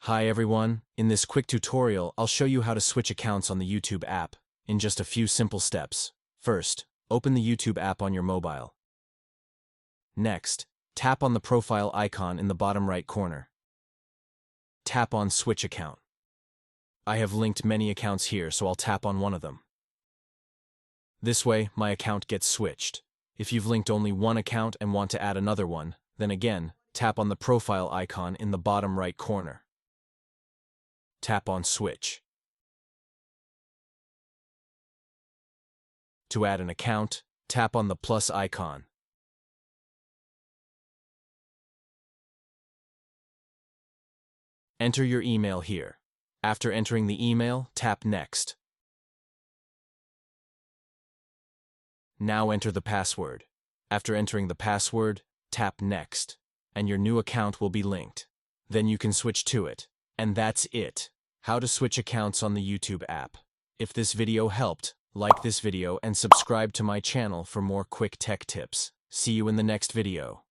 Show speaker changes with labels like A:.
A: Hi everyone, in this quick tutorial I'll show you how to switch accounts on the YouTube app in just a few simple steps. First, open the YouTube app on your mobile. Next, tap on the profile icon in the bottom right corner. Tap on Switch Account. I have linked many accounts here, so I'll tap on one of them. This way, my account gets switched. If you've linked only one account and want to add another one, then again, tap on the profile icon in the bottom right corner. Tap on Switch. To add an account, tap on the plus icon. Enter your email here. After entering the email, tap Next. Now enter the password. After entering the password, tap Next, and your new account will be linked. Then you can switch to it. And that's it. How to switch accounts on the YouTube app. If this video helped, like this video and subscribe to my channel for more quick tech tips. See you in the next video.